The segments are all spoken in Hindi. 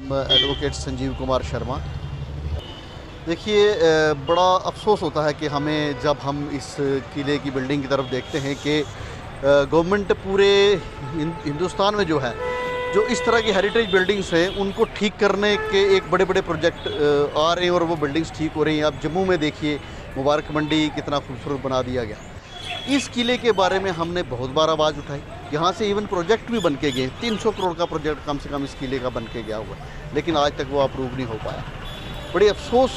एडवोकेट संजीव कुमार शर्मा। देखिए, बड़ा अफसोस होता है कि हमें जब हम इस किले की बिल्डिंग की तरफ देखते हैं कि गवर्नमेंट पूरे हिंदुस्तान में जो है, जो इस तरह की हेरिटेज बिल्डिंग्स हैं उनको ठीक करने के एक बड़े बड़े प्रोजेक्ट आ रहे हैं और वो बिल्डिंग्स ठीक हो रही हैं। आप जम्मू में देखिए, मुबारक मंडी कितना खूबसूरत बना दिया गया। इस किले के बारे में हमने बहुत बार आवाज़ उठाई, यहाँ से इवन प्रोजेक्ट भी बन के गए, 300 करोड़ का प्रोजेक्ट कम से कम इस किले का बन के गया हुआ, लेकिन आज तक वो अप्रूव नहीं हो पाया। बड़े अफसोस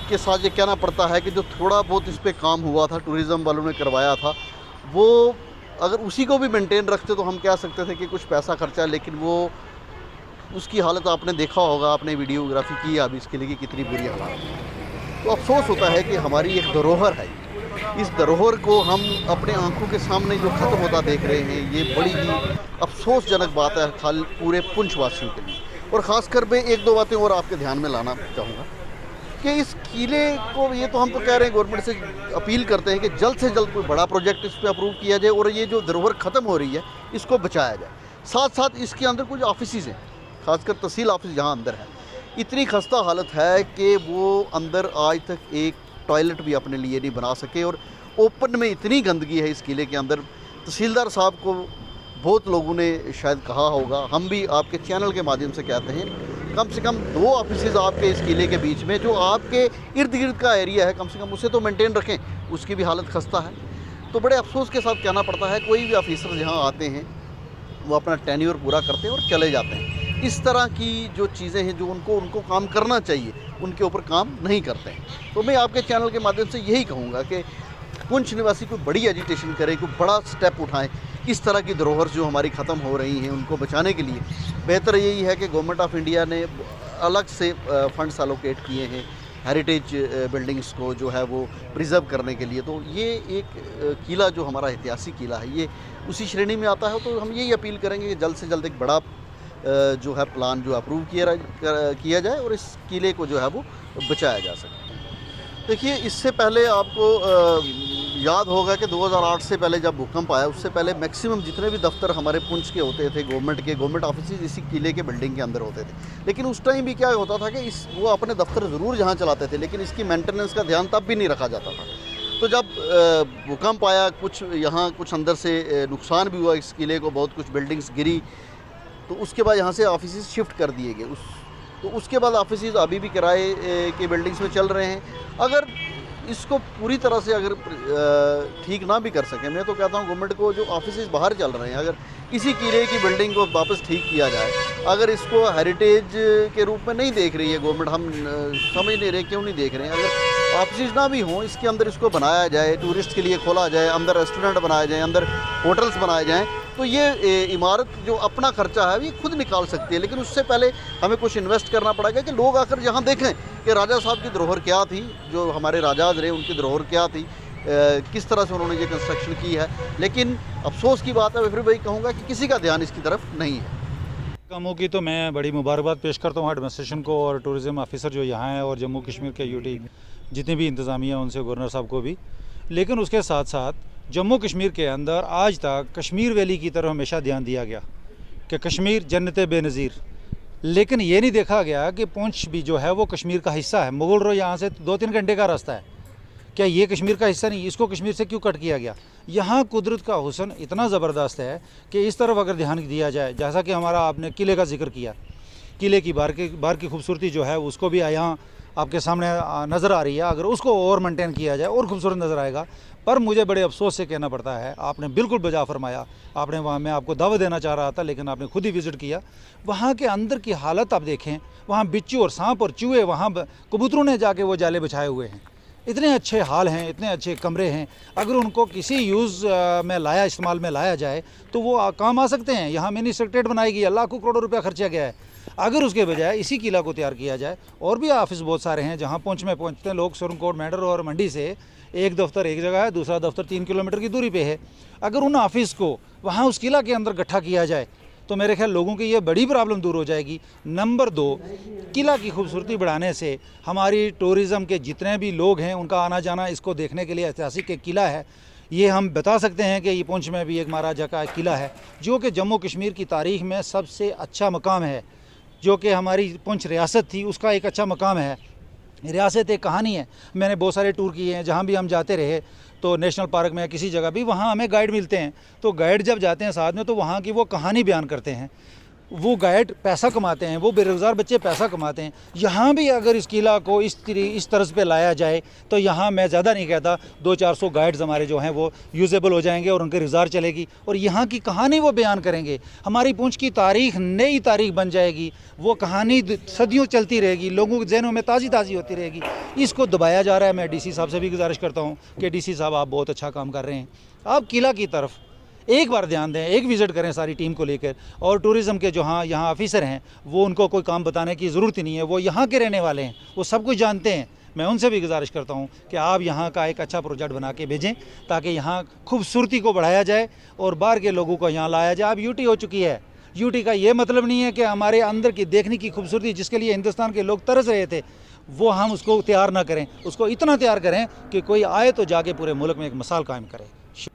के साथ ये कहना पड़ता है कि जो थोड़ा बहुत इस पर काम हुआ था, टूरिज़्म वालों ने करवाया था, वो अगर उसी को भी मेंटेन रखते तो हम कह सकते थे कि कुछ पैसा खर्चा, लेकिन वो उसकी हालत आपने देखा होगा, आपने वीडियोग्राफी की अभी इस किले की कितनी बुरी हालत है। तो अफसोस होता है कि हमारी एक धरोहर है, इस धरोहर को हम अपने आंखों के सामने जो ख़त्म होता देख रहे हैं, ये बड़ी ही अफसोसजनक बात है खाली पूरे पुंछ वासियों के लिए। और ख़ासकर मैं एक दो बातें और आपके ध्यान में लाना चाहूँगा कि इस किले को, ये तो हम तो कह रहे हैं, गवर्नमेंट से अपील करते हैं कि जल्द से जल्द कोई बड़ा प्रोजेक्ट इस पर अप्रूव किया जाए और ये जो धरोहर ख़त्म हो रही है इसको बचाया जाए। साथ साथ इसके अंदर कुछ ऑफिसेज हैं, खासकर तहसील ऑफिस जहाँ अंदर है, इतनी खस्ता हालत है कि वो अंदर आज तक एक टॉयलेट भी अपने लिए नहीं बना सके और ओपन में इतनी गंदगी है इस किले के अंदर। तहसीलदार साहब को बहुत लोगों ने शायद कहा होगा, हम भी आपके चैनल के माध्यम से कहते हैं, कम से कम 2 ऑफिसेज आपके इस किले के बीच में, जो आपके इर्द गिर्द का एरिया है, कम से कम उसे तो मेंटेन रखें, उसकी भी हालत खस्ता है। तो बड़े अफसोस के साथ कहना पड़ता है, कोई भी ऑफिसर जहाँ आते हैं वो अपना टेन्योर पूरा करते हैं और चले जाते हैं। इस तरह की जो चीज़ें हैं जो उनको काम करना चाहिए, उनके ऊपर काम नहीं करते हैं। तो मैं आपके चैनल के माध्यम से यही कहूँगा कि पुंछ निवासी कोई बड़ी एजिटेशन करे, कोई बड़ा स्टेप उठाएं, इस तरह की धरोहर जो हमारी ख़त्म हो रही हैं उनको बचाने के लिए। बेहतर यही है कि गवर्नमेंट ऑफ इंडिया ने अलग से फंड्स एलोकेट किए हैं हेरिटेज बिल्डिंग्स को जो है वो प्रिजर्व करने के लिए। तो ये एक किला जो हमारा ऐतिहासिक किला है, ये उसी श्रेणी में आता है। तो हम यही अपील करेंगे कि जल्द से जल्द एक बड़ा जो है प्लान जो अप्रूव किया जाए और इस किले को जो है वो बचाया जा सके। देखिए, इससे पहले आपको याद होगा कि 2008 से पहले जब भूकंप आया, उससे पहले मैक्सिमम जितने भी दफ्तर हमारे पुंछ के होते थे, गवर्नमेंट ऑफिस इसी किले के बिल्डिंग के अंदर होते थे। लेकिन उस टाइम भी क्या होता था कि वो अपने दफ्तर ज़रूर जहाँ चलाते थे, लेकिन इसकी मेंटेनेंस का ध्यान तब भी नहीं रखा जाता था। तो जब भूकंप आया, कुछ अंदर से नुकसान भी हुआ, इस किले को बहुत कुछ बिल्डिंग्स गिरी, तो उसके बाद यहाँ से ऑफिस शिफ्ट कर दिए गए। तो उसके बाद ऑफिस अभी भी किराए के बिल्डिंग्स में चल रहे हैं। अगर इसको पूरी तरह से अगर ठीक ना भी कर सकें, मैं तो कहता हूँ गवर्नमेंट को जो ऑफिस बाहर चल रहे हैं, अगर इसी किले की बिल्डिंग को वापस ठीक किया जाए, अगर इसको हेरिटेज के रूप में नहीं देख रही है गवर्नमेंट, हम समझ नहीं रहे क्यों नहीं देख रहे हैं, अगर ऑफिस ना भी हों, इसके अंदर इसको बनाया जाए, टूरिस्ट के लिए खोला जाए, अंदर रेस्टोरेंट बनाए जाए, अंदर होटल्स बनाए जाएँ, तो ये इमारत जो अपना खर्चा है ये खुद निकाल सकती है। लेकिन उससे पहले हमें कुछ इन्वेस्ट करना पड़ेगा कि लोग आकर यहाँ देखें कि राजा साहब की धरोहर क्या थी, जो हमारे राजाज रहे उनकी धरोहर क्या थी, किस तरह से उन्होंने ये कंस्ट्रक्शन की है। लेकिन अफसोस की बात है, मैं फिर वही कहूँगा कि किसी का ध्यान इसकी तरफ नहीं है। कामों की तो मैं बड़ी मुबारकबाद पेश करता हूँ एडमिनिस्ट्रेशन को और टूरिज़्म ऑफिसर जो यहाँ हैं और जम्मू कश्मीर के यूटी जितने भी इंतज़ामिया उनसे, गवर्नर साहब को भी। लेकिन उसके साथ साथ जम्मू कश्मीर के अंदर आज तक कश्मीर वैली की तरफ हमेशा ध्यान दिया गया कि कश्मीर जन्नत बेनज़ीर, लेकिन ये नहीं देखा गया कि पुंछ भी जो है वो कश्मीर का हिस्सा है। मुगल रोड यहाँ से 2-3 घंटे का रास्ता है, क्या ये कश्मीर का हिस्सा नहीं? इसको कश्मीर से क्यों कट किया गया? यहाँ कुदरत का हुस्न इतना ज़बरदस्त है कि इस तरफ अगर ध्यान दिया जाए, जैसा कि हमारा आपने किले का जिक्र किया, किले की बाहर की खूबसूरती जो है उसको भी यहाँ आपके सामने नज़र आ रही है, अगर उसको और मेंटेन किया जाए और खूबसूरत नज़र आएगा। पर मुझे बड़े अफसोस से कहना पड़ता है, आपने बिल्कुल बजा फरमाया, आपने वहाँ, मैं आपको दावत देना चाह रहा था लेकिन आपने खुद ही विज़िट किया, वहाँ के अंदर की हालत आप देखें, वहाँ बिच्छू और सांप और चूहे, वहाँ कबूतरों ने जाके वो जाले बिछाए हुए हैं। इतने अच्छे हाल हैं, इतने अच्छे कमरे हैं, अगर उनको किसी यूज़ में इस्तेमाल में लाया जाए तो वो काम आ सकते हैं। यहाँ मिनी सेक्रेटरीट बनाई गई है, लाखों करोड़ों रुपया खर्चा गया है। अगर उसके बजाय इसी किला को तैयार किया जाए, और भी ऑफिस बहुत सारे हैं जहाँ पुंछ में पहुँचते हैं लोग, सुरनकोट, मेंढर और मंडी से एक दफ्तर एक जगह है, दूसरा दफ्तर 3 किलोमीटर की दूरी पे है। अगर उन ऑफिस को वहाँ उस किला के अंदर इकट्ठा किया जाए तो मेरे ख्याल लोगों की ये बड़ी प्रॉब्लम दूर हो जाएगी। नंबर 2, किला की खूबसूरती बढ़ाने से हमारी टूरिज़म के जितने भी लोग हैं उनका आना जाना इसको देखने के लिए ऐतिहासिक एक किला है। ये हम बता सकते हैं कि ये पुंछ में भी एक महाराजा का किला है जो कि जम्मू कश्मीर की तारीख़ में सबसे अच्छा मकाम है। जो कि हमारी पुंछ रियासत थी उसका एक अच्छा मकाम है। रियासत एक कहानी है। मैंने बहुत सारे टूर किए हैं, जहाँ भी हम जाते रहे तो नेशनल पार्क में किसी जगह भी, वहाँ हमें गाइड मिलते हैं। तो गाइड जब जाते हैं साथ में तो वहाँ की वो कहानी बयान करते हैं। वो गाइड पैसा कमाते हैं, वो बेरोज़गार बच्चे पैसा कमाते हैं। यहाँ भी अगर इस किला को इस तरह पे लाया जाए तो यहाँ मैं ज़्यादा नहीं कहता 200-400 गाइड्स हमारे जो हैं वो यूजेबल हो जाएंगे और उनके रिज़ार चलेगी और यहाँ की कहानी वो बयान करेंगे। हमारी पुंछ की तारीख नई तारीख बन जाएगी, वो कहानी सदियों चलती रहेगी, लोगों के जहनों में ताज़ी होती रहेगी। इसको दबाया जा रहा है। मैं DC साहब से भी गुजारिश करता हूँ कि DC साहब आप बहुत अच्छा काम कर रहे हैं, आप किला की तरफ एक बार ध्यान दें, एक विज़िट करें सारी टीम को लेकर। और टूरिज़्म के जो यहाँ ऑफिसर हैं वो उनको कोई काम बताने की ज़रूरत ही नहीं है, वो यहाँ के रहने वाले हैं, वो सब कुछ जानते हैं। मैं उनसे भी गुजारिश करता हूँ कि आप यहाँ का एक अच्छा प्रोजेक्ट बना के भेजें ताकि यहाँ खूबसूरती को बढ़ाया जाए और बाहर के लोगों को यहाँ लाया जाए। अब यूटी हो चुकी है। यूटी का ये मतलब नहीं है कि हमारे अंदर की देखने की खूबसूरती जिसके लिए हिंदुस्तान के लोग तरस रहे थे वो हम उसको तैयार ना करें, उसको इतना तैयार करें कि कोई आए तो जाके पूरे मुल्क में एक मिसाल कायम करे।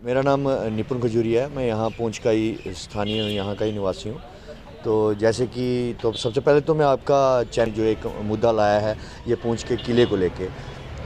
मेरा नाम निपुण खजूरिया है। मैं यहाँ पूंछ का ही स्थानीय हूँ, यहाँ का ही निवासी हूँ। तो जैसे कि तो सबसे पहले तो मैं आपका चैनल जो एक मुद्दा लाया है ये पूंछ के किले को लेके,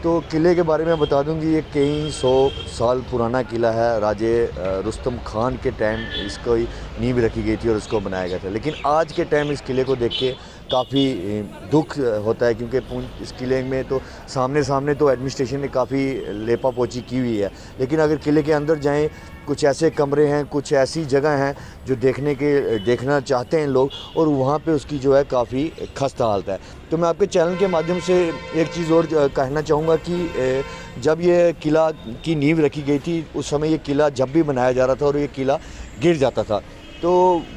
तो किले के बारे में बता दूं कि ये कई 100 साल पुराना किला है। राजे रुस्तम खान के टाइम इसको नींव रखी गई थी और इसको बनाया गया था। लेकिन आज के टाइम इस किले को देख के काफ़ी दुख होता है, क्योंकि इस किले में तो सामने तो एडमिनिस्ट्रेशन ने काफ़ी लेपा पोची की हुई है। लेकिन अगर किले के अंदर जाएं, कुछ ऐसे कमरे हैं, कुछ ऐसी जगह हैं जो देखना चाहते हैं लोग, और वहाँ पे उसकी जो है काफ़ी खस्ता हालत है। तो मैं आपके चैनल के माध्यम से एक चीज़ और कहना चाहूँगा कि जब ये किला की नींव रखी गई थी उस समय ये किला जब भी बनाया जा रहा था और ये किला गिर जाता था तो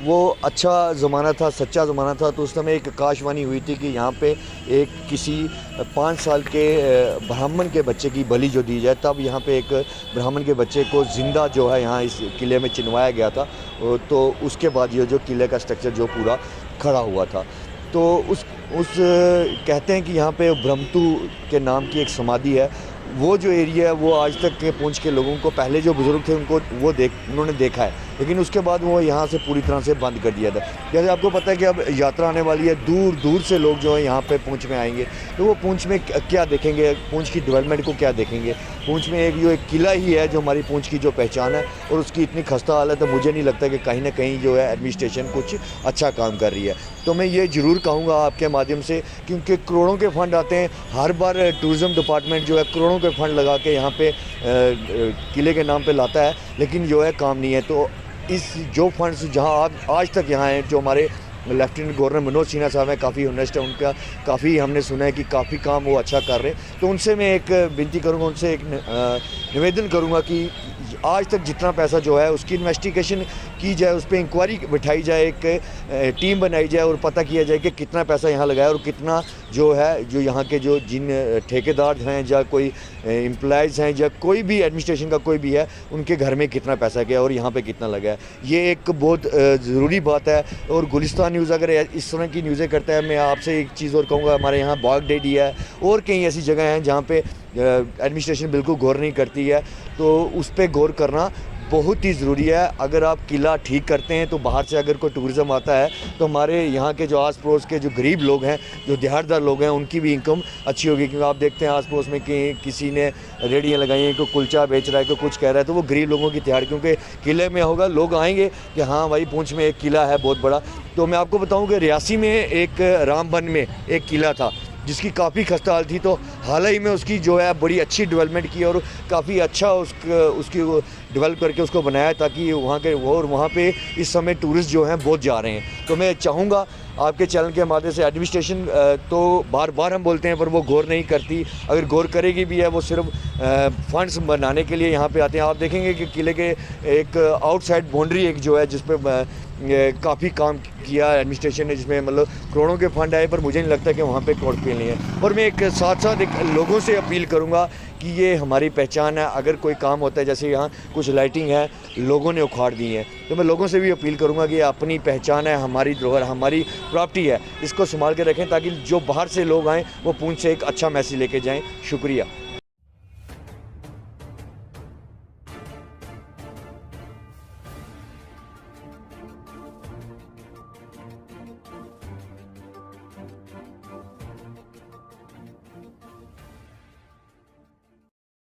वो अच्छा ज़माना था, सच्चा ज़माना था। तो उस समय एक आकाशवाणी हुई थी कि यहाँ पे एक किसी 5 साल के ब्राह्मण के बच्चे की बलि जो दी जाए, तब यहाँ पे एक ब्राह्मण के बच्चे को ज़िंदा जो है यहाँ इस किले में चिनवाया गया था। तो उसके बाद ये जो किले का स्ट्रक्चर जो पूरा खड़ा हुआ था, तो उस कहते हैं कि यहाँ पे ब्रह्मतु के नाम की एक समाधि है। वो जो एरिया है वो आज तक के पूंछ के लोगों को, पहले जो बुज़ुर्ग थे उनको उन्होंने देखा है, लेकिन उसके बाद वो यहाँ से पूरी तरह से बंद कर दिया था। जैसे आपको पता है कि अब यात्रा आने वाली है, दूर से लोग जो है यहाँ पे पूंछ में आएंगे, तो वो पूंछ में क्या देखेंगे, पूंछ की डेवलपमेंट को क्या देखेंगे। पूंछ में एक किला ही है जो हमारी पूंछ की जो पहचान है, और उसकी इतनी खस्ता हालत है, मुझे नहीं लगता कि कहीं ना कहीं जो है एडमिनिस्ट्रेशन कुछ अच्छा काम कर रही है। तो मैं ये ज़रूर कहूँगा आपके माध्यम से, क्योंकि करोड़ों के फंड आते हैं हर बार, टूरिज़्म डिपार्टमेंट जो है करोड़ों के फंड लगा के यहाँ पे किले के नाम पे लाता है, लेकिन जो है काम नहीं है। तो इस जो फंड्स जहाँ आज तक यहाँ हैं, जो हमारे लेफ्टिनेंट गवर्नर मनोज सिन्हा साहब हैं, काफ़ी ऑनेस्ट है, उनका काफ़ी हमने सुना है कि काफ़ी काम वो अच्छा कर रहे हैं। तो उनसे मैं एक विनती करूँगा, उनसे एक निवेदन करूँगा कि आज तक जितना पैसा जो है उसकी इन्वेस्टिगेशन की जाए, उस पर इंक्वायरी बिठाई जाए, एक टीम बनाई जाए और पता किया जाए कि कितना पैसा यहाँ लगाया और कितना जो है, जो यहाँ के जो जिन ठेकेदार हैं या कोई एम्प्लॉयज़ हैं या कोई भी एडमिनिस्ट्रेशन का कोई भी है, उनके घर में कितना पैसा गया और यहाँ पे कितना लगा है। ये एक बहुत ज़रूरी बात है। और गुलिस्तान न्यूज़ अगर इस तरह की न्यूज़ें करता है, मैं आपसे एक चीज़ और कहूँगा, हमारे यहाँ बाग डेडी है और कई ऐसी जगह हैं जहाँ पे एडमिनिस्ट्रेशन बिल्कुल गौर नहीं करती है। तो उस पर गौर करना बहुत ही ज़रूरी है। अगर आप किला ठीक करते हैं तो बाहर से अगर कोई टूरिज़म आता है तो हमारे यहाँ के जो आस पड़ोस के जो गरीब लोग हैं, जो दिहाड़ीदार लोग हैं, उनकी भी इनकम अच्छी होगी। क्योंकि आप देखते हैं आस पड़ोस में कि किसी ने रेडियाँ लगाई हैं, कोई कुलचा बेच रहा है, कोई कुछ कह रहा है, तो वो गरीब लोगों की दिहाड़ी, क्योंकि किले में होगा, लोग आएंगे कि हाँ भाई पूंछ में एक किला है बहुत बड़ा। तो मैं आपको बताऊँ कि रियासी में एक रामबन में एक किला था जिसकी काफ़ी खस्ता हाल थी, तो हाल ही में उसकी जो है बड़ी अच्छी डेवलपमेंट की और काफ़ी अच्छा उसकी डेवलप करके उसको बनाया, ताकि वहाँ के और वहाँ पे इस समय टूरिस्ट जो हैं बहुत जा रहे हैं। तो मैं चाहूँगा आपके चैनल के माध्यम से, एडमिनिस्ट्रेशन तो बार हम बोलते हैं पर वो गौर नहीं करती, अगर गौर करेगी भी है वो सिर्फ फंड्स बनाने के लिए यहाँ पे आते हैं। आप देखेंगे कि किले के एक आउटसाइड बाउंड्री एक जो है जिस पे काफ़ी काम किया एडमिनिस्ट्रेशन ने, जिसमें मतलब करोड़ों के फंड आए, पर मुझे नहीं लगता कि वहाँ पे कोर्ट फील नहीं है। और मैं एक साथ एक लोगों से अपील करूँगा कि ये हमारी पहचान है, अगर कोई काम होता है, जैसे यहाँ कुछ लाइटिंग है लोगों ने उखाड़ दी है, तो मैं लोगों से भी अपील करूँगा कि अपनी पहचान है, हमारी धरोहर, हमारी प्रॉपर्टी है, इसको संभाल के रखें ताकि जो बाहर से लोग आएँ वो पूंछ से एक अच्छा मैसेज लेके जाएँ। शुक्रिया।